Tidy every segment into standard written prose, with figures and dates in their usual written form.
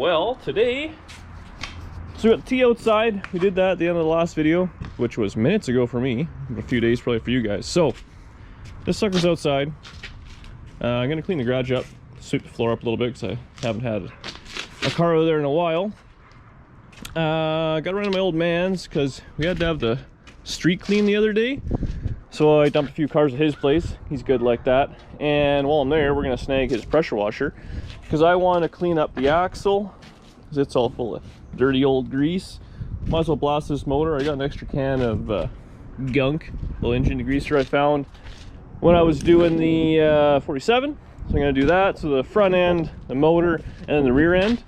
Well, today, so we got the tea outside. We did that at the end of the last video, which was minutes ago for me, but a few days probably for you guys. So, this sucker's outside. I'm gonna clean the garage up, sweep the floor up a little bit because I haven't had a car over there in a while. Got around to my old man's because we had to have the street clean the other day. So I dumped a few cars at his place. He's good like that. And while I'm there, we're gonna snag his pressure washer because I want to clean up the axle because it's all full of dirty old grease. Might as well blast this motor. I got an extra can of gunk, little engine degreaser I found when I was doing the 47. So I'm gonna do that. So the front end, the motor, and then the rear end,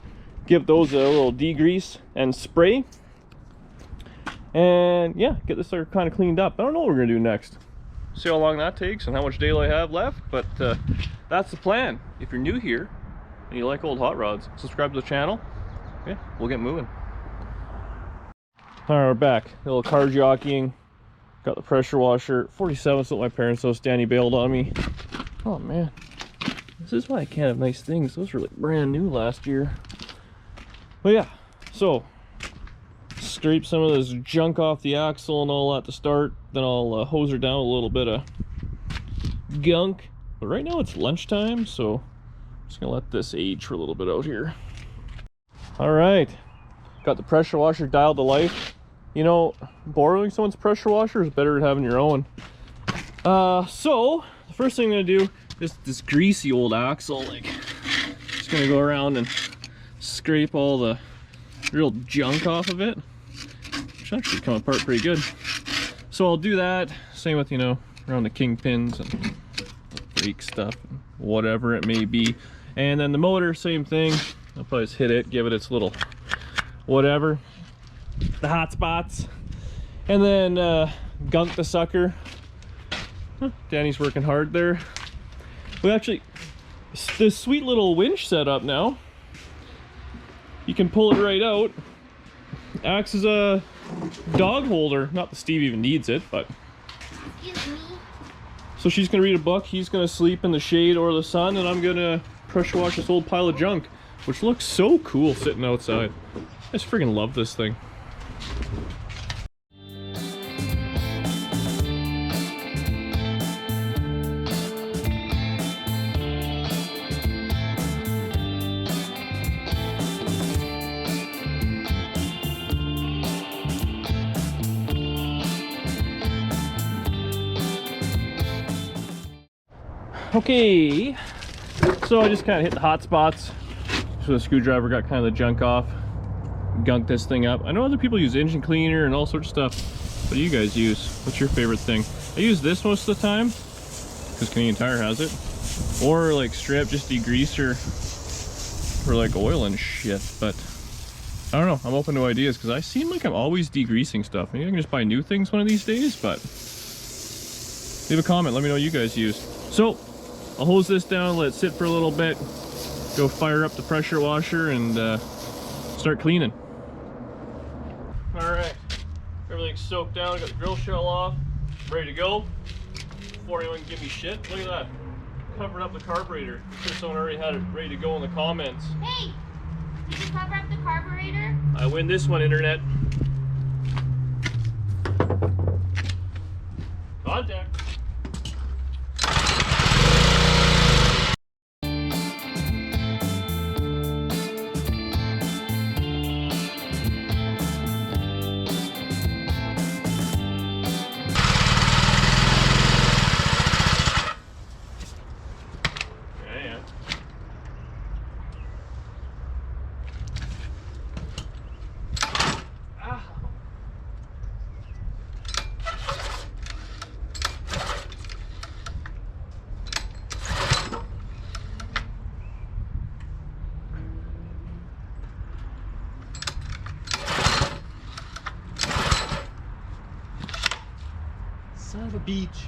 give those a little degrease and spray. And yeah, get this kind of cleaned up. I don't know what we're gonna do next. See how long that takes and how much daylight I have left, but that's the plan. If you're new here and you like old hot rods, subscribe to the channel. Yeah, we'll get moving. All right, we're back. A little car jockeying. Got the pressure washer. 47's what my parents' house. Danny bailed on me. Oh man, this is why I can't have nice things. Those were like brand new last year. But yeah, so scrape some of this junk off the axle and all that to start. Then I'll hose her down with a little bit of gunk. But right now it's lunchtime, so I'm just gonna let this age for a little bit out here. All right, got the pressure washer dialed to life. You know, borrowing someone's pressure washer is better than having your own. So the first thing I'm gonna do is this greasy old axle. Like, just gonna go around and scrape all the real junk off of it, which actually come apart pretty good. So I'll do that. Same with, you know, around the kingpins and brake stuff and whatever it may be. And then the motor, same thing. I'll probably just hit it, give it its little whatever, the hot spots, and then gunk the sucker. Danny's working hard there. We actually, this sweet little winch setup now, you can pull it right out. Acts as a dog holder. Not that Steve even needs it, but. Excuse me. So she's gonna read a book, he's gonna sleep in the shade or the sun, and I'm gonna pressure wash this old pile of junk, which looks so cool sitting outside. I just freaking love this thing. Okay, so I just kind of hit the hot spots. So the screwdriver got kind of the junk off, gunked this thing up. I know other people use engine cleaner and all sorts of stuff. What do you guys use? What's your favorite thing? I use this most of the time because Canadian Tire has it, or like straight up just degreaser for like oil and shit. But I don't know, I'm open to ideas because I seem like I'm always degreasing stuff. Maybe I can just buy new things one of these days, but leave a comment, let me know what you guys use. So I'll hose this down, let it sit for a little bit, go fire up the pressure washer, and start cleaning. All right, everything's soaked down. I got the grill shell off, ready to go. Before anyone can give me shit, look at that. Covered up the carburetor. I'm sure someone already had it ready to go in the comments. Hey, did you cover up the carburetor? I win this one, internet. Contact. Son of a beach.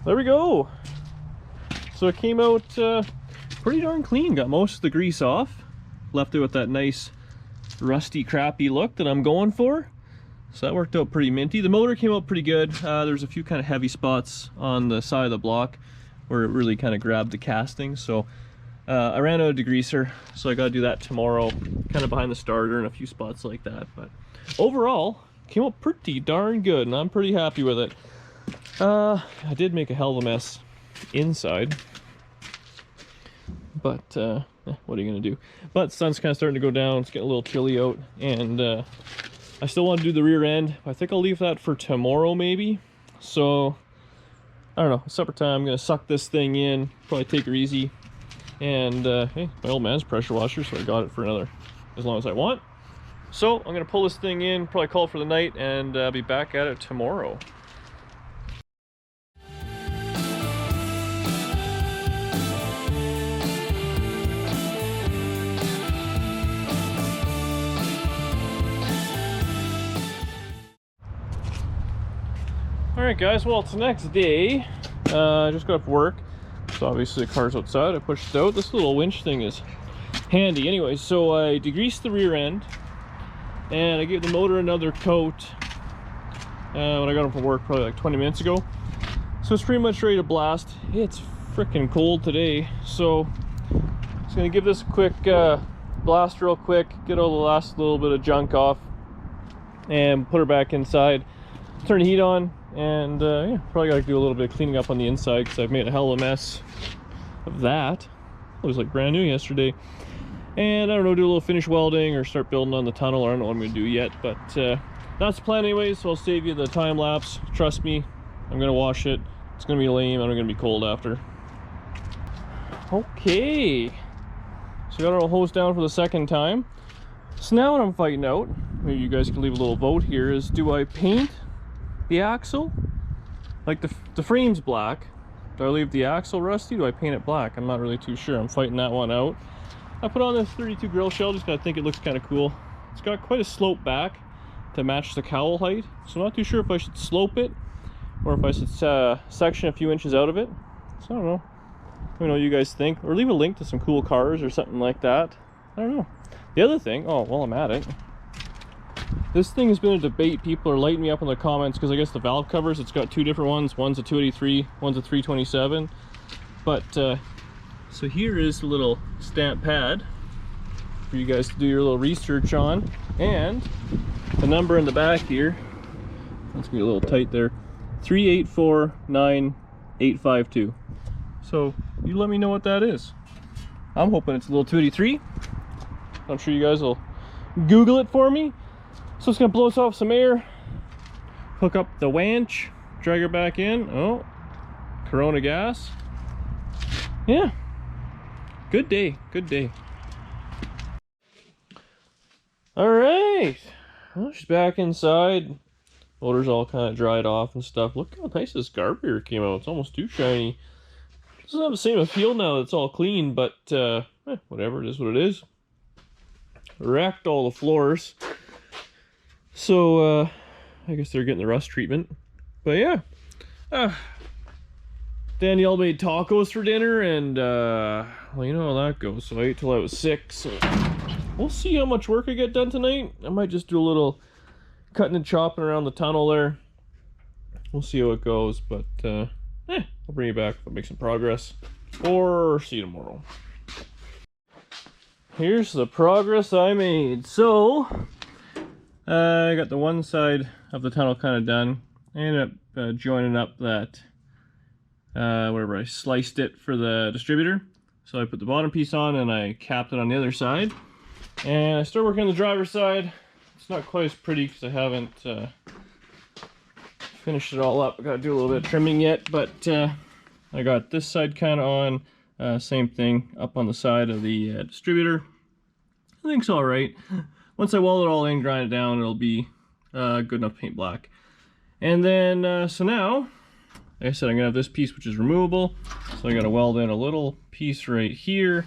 there we go. So it came out pretty darn clean. Got most of the grease off. Left it with that nice rusty, crappy look that I'm going for. So that worked out pretty minty. The motor came out pretty good. There's a few kind of heavy spots on the side of the block where it really kind of grabbed the casting. So I ran out of degreaser, so I got to do that tomorrow, kind of behind the starter and a few spots like that. But overall, came out pretty darn good, and I'm pretty happy with it. I did make a hell of a mess inside, but what are you gonna do? But the sun's kind of starting to go down. It's getting a little chilly out, and I still want to do the rear end. I think I'll leave that for tomorrow maybe. So I don't know, supper time. I'm gonna suck this thing in, probably take her easy. And hey, my old man's pressure washer, so I got it for as long as I want. So I'm gonna pull this thing in, probably call it for the night, and be back at it tomorrow. Alright guys, well it's the next day. I just got up work, so obviously the car's outside. I pushed it out. This little winch thing is handy. Anyway, so I degreased the rear end, and I gave the motor another coat when I got home from work probably like 20 minutes ago. So it's pretty much ready to blast. It's freaking cold today, so just gonna give this a quick blast real quick, get all the last little bit of junk off, and put her back inside. Turn the heat on, and yeah, probably gotta do a little bit of cleaning up on the inside because I've made a hell of a mess of that. It was like brand new yesterday. And I don't know, do a little finish welding or start building on the tunnel. I don't know what I'm gonna do yet, but that's the plan anyways, so I'll save you the time lapse. Trust me, I'm gonna wash it. It's gonna be lame, and I'm gonna be cold after. Okay, so I got our hose down for the second time. So now what I'm fighting out, maybe you guys can leave a little vote here, is do I paint the axle? Like the frame's black. Do I leave the axle rusty? Do I paint it black? I'm not really too sure. I'm fighting that one out. I put on this 32 grill shell just because I think it looks kind of cool. It's got quite a slope back to match the cowl height, so I'm not too sure if I should slope it or if I should section a few inches out of it. So I don't know. Let me know what you guys think, or leave a link to some cool cars or something like that. I don't know. The other thing, oh, while I'm at it, this thing has been a debate. People are lighting me up in the comments because I guess the valve covers, it's got two different ones. One's a 283, one's a 327. But so here is a little stamp pad for you guys to do your little research on, and the number in the back here. Let's get a little tight there. 3849852. So you let me know what that is. I'm hoping it's a little 283. I'm sure you guys will Google it for me. So it's gonna blow us off some air, hook up the winch, drag her back in. Oh, Corona gas. Yeah, good day, good day. All right, well, she's back inside. Motor's all kind of dried off and stuff. Look how nice this carburetor came out. It's almost too shiny. It doesn't have the same feel now that it's all clean, but whatever, it is what it is. Wrecked all the floors. So, I guess they're getting the rust treatment. But yeah, Danielle made tacos for dinner, and well, you know how that goes. So I ate till I was sick. So we'll see how much work I get done tonight. I might just do a little cutting and chopping around the tunnel there. We'll see how it goes, but I'll bring you back if I make some progress, or see you tomorrow. Here's the progress I made. So I got the one side of the tunnel kind of done. I ended up joining up that whatever, I sliced it for the distributor. So I put the bottom piece on and I capped it on the other side. And I started working on the driver's side. It's not quite as pretty because I haven't finished it all up. I got to do a little bit of trimming yet, but I got this side kind of on. Same thing up on the side of the distributor. I think it's all right. Once I weld it all in, grind it down, it'll be good enough to paint black. And then, so now, like I said, I'm gonna have this piece which is removable. So I gotta weld in a little piece right here.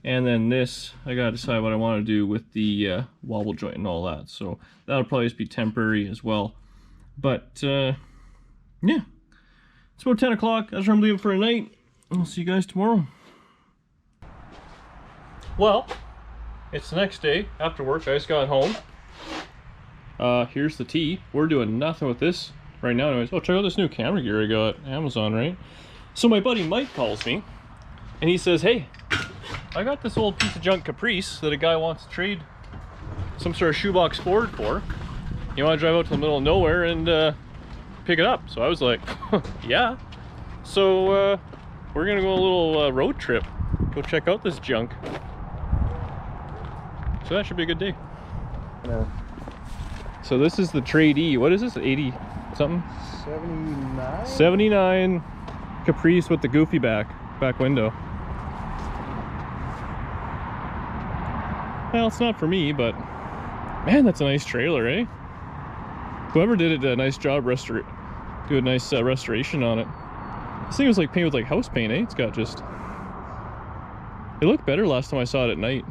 And then this, I gotta decide what I wanna do with the wobble joint and all that. So that'll probably just be temporary as well. But, yeah. It's about 10 o'clock. That's where I'm leaving for a night. I'll see you guys tomorrow. Well, it's the next day after work. I just got home. Here's the tea. We're doing nothing with this right now anyways. Oh, check out this new camera gear I got. Amazon, right? So my buddy Mike calls me and he says, hey, I got this old piece of junk Caprice that a guy wants to trade some sort of shoebox Ford for. You want to drive out to the middle of nowhere and pick it up? So I was like, yeah. So we're gonna go on a little road trip, go check out this junk. So that should be a good day. So this is the Trade-E. What is this? 80 something? 79? 79 Caprice with the goofy back window. Well, it's not for me, but man, that's a nice trailer, eh? Whoever did it did a nice job do a nice restoration on it. This thing was like painted with like house paint, eh? It's got just... It looked better last time I saw it at night.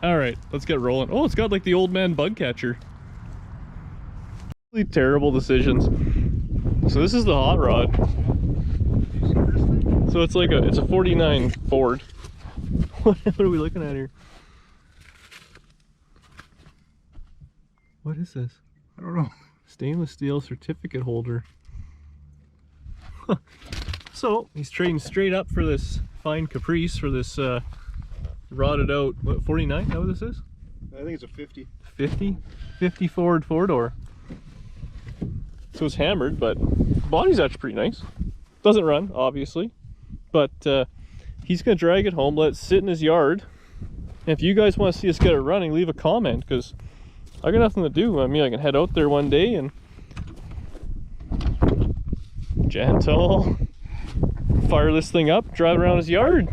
All right, let's get rolling. Oh, it's got like the old man bug catcher. Really terrible decisions. So this is the hot rod. So it's like it's a 49 Ford. What are we looking at here? What is this? I don't know. Stainless steel certificate holder. Huh. So he's trading straight up for this fine Caprice for this rotted out, what, 49? Is that what this is? I think it's a 50. 50? 50 Ford four-door. So it's hammered, but the body's actually pretty nice. Doesn't run, obviously, but he's gonna drag it home, let it sit in his yard. And if you guys want to see us get it running, leave a comment, because I got nothing to do. I mean, I can head out there one day and gentle fire this thing up, drive around his yard.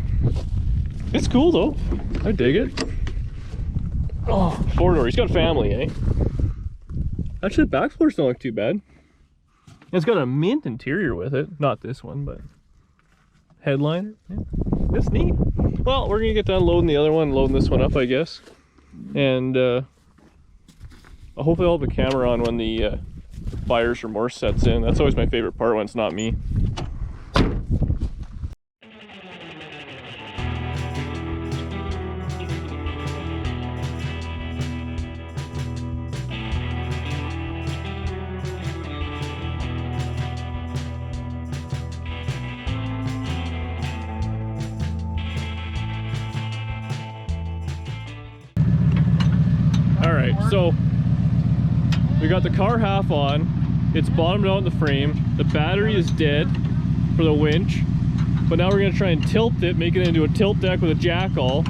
It's cool though. I dig it. Oh, four-door. He's got a family, eh? Actually, the back floors don't look too bad. It's got a mint interior with it. Not this one, but headliner. Yeah. It's neat. Well, we're gonna get done loading the other one, loading this one up, I guess. And hopefully I'll have the camera on when the buyer's remorse sets in. That's always my favorite part when it's not me. Alright, so we got the car half on, it's bottomed out in the frame, the battery is dead for the winch, but now we're going to try and tilt it, make it into a tilt deck with a jackal,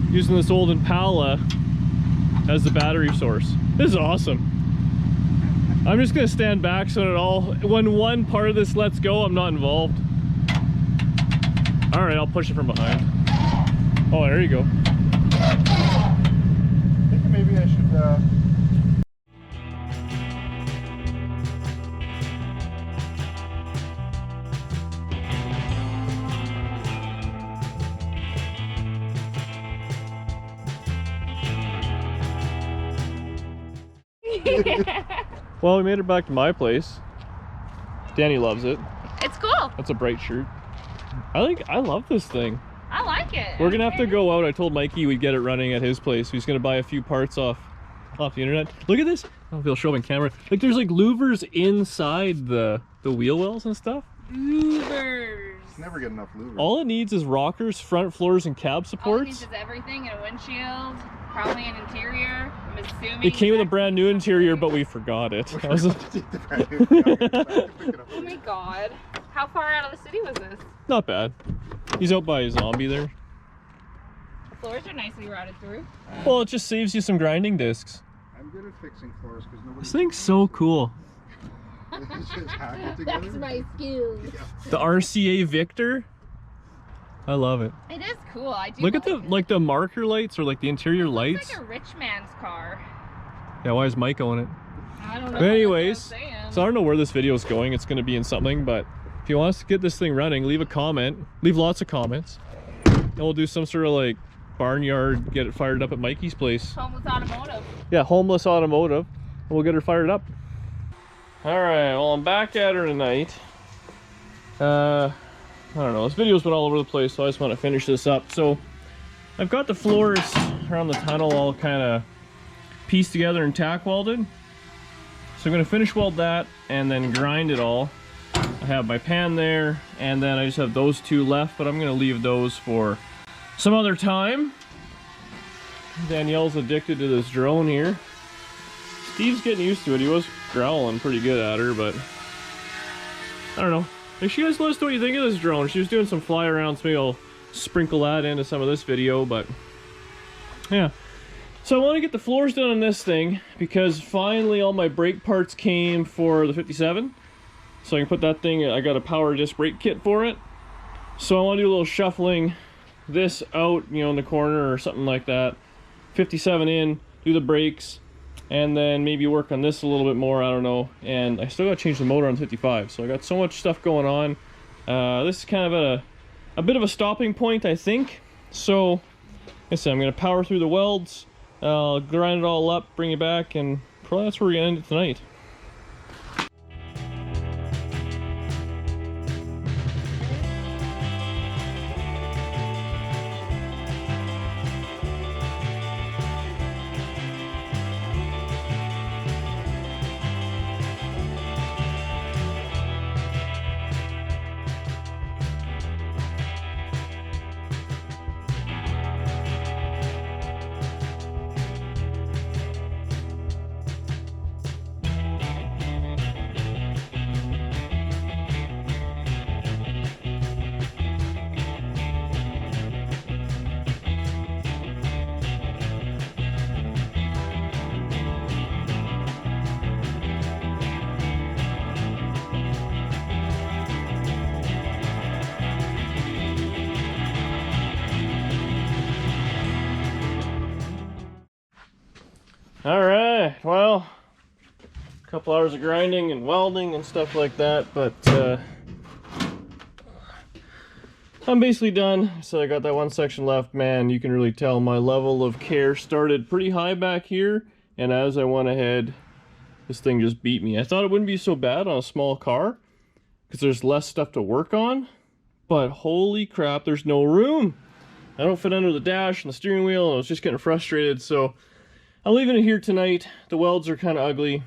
using this old Impala as the battery source. This is awesome. I'm just going to stand back so that when one part of this lets go, I'm not involved. Alright, I'll push it from behind. Oh, there you go. Maybe I should Well, we made it back to my place. Danny loves it. It's cool. That's a bright shirt. I love this thing. I like it. We're gonna have to go out. I told Mikey we'd get it running at his place. He's gonna buy a few parts off the internet. Look at this. I don't know if he'll show up in camera. Like there's like louvers inside the wheel wells and stuff. Louvers. never get enough louvers. All it needs is rockers, front floors, and cab All it supports. needs is everything, and a windshield, probably an interior. I'm assuming. It came with a brand new interior, but we forgot it. That was Oh my god. How far out of the city was this? not bad. He's out by a zombie there. The floors are nicely rotted through. Well, it just saves you some grinding discs. I'm good at fixing floors because nobody. This thing's so cool. Just hack it together. That's my skills. The RCA Victor. I love it. It is cool. I do. Look at the marker lights or like the interior lights. It's like a rich man's car. Yeah, why is Mike owning it? I don't know. But anyways, so I don't know where this video is going. It's going to be in something, but if you want us to get this thing running, leave a comment. Leave lots of comments. And we'll do some sort of like barnyard, get it fired up at Mikey's place. Homeless Automotive. Yeah, Homeless Automotive. And we'll get her fired up. Alright, well, I'm back at her tonight. I don't know, this video's been all over the place, so I just want to finish this up. So, I've got the floors around the tunnel all kind of pieced together and tack welded. So I'm going to finish weld that and then grind it all. I have my pan there, and then I just have those two left, but I'm going to leave those for some other time. Danielle's addicted to this drone here. Steve's getting used to it. He was growling pretty good at her, but I don't know. Make sure you guys let us know what you think of this drone. She was doing some fly around, so maybe I'll sprinkle that into some of this video, but yeah. So I want to get the floors done on this thing because finally all my brake parts came for the 57. So I can put that thing, I got a power disc brake kit for it. So I want to do a little shuffling this out, you know, in the corner or something like that. 57 in, do the brakes, and then maybe work on this a little bit more, I don't know. And I still got to change the motor on 55, so I got so much stuff going on. This is kind of at a bit of a stopping point, I think. So, like I said, I'm going to power through the welds, grind it all up, bring it back, and probably that's where we're going to end it tonight. Alright, well, a couple hours of grinding and welding and stuff like that, but I'm basically done. So I got that one section left. Man, you can really tell my level of care started pretty high back here, and as I went ahead, this thing just beat me. I thought it wouldn't be so bad on a small car because there's less stuff to work on, but holy crap, there's no room. I don't fit under the dash and the steering wheel, and I was just getting frustrated, so I'm leaving it here tonight. The welds are kind of ugly.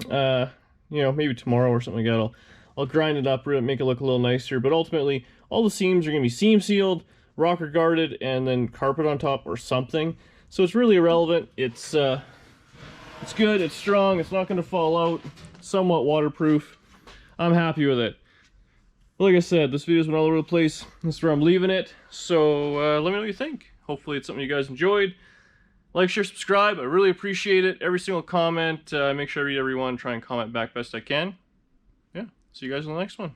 You know, maybe tomorrow or something like that, I'll grind it up, make it look a little nicer, but ultimately, all the seams are going to be seam sealed, rocker guarded, and then carpet on top or something. So it's really irrelevant. It's good, it's strong, it's not going to fall out, somewhat waterproof. I'm happy with it. Like I said, this video's been all over the place. This is where I'm leaving it. So let me know what you think. Hopefully it's something you guys enjoyed. Like, share, subscribe. I really appreciate it. Every single comment. Make sure I read everyone. Try and comment back best I can. Yeah. See you guys in the next one.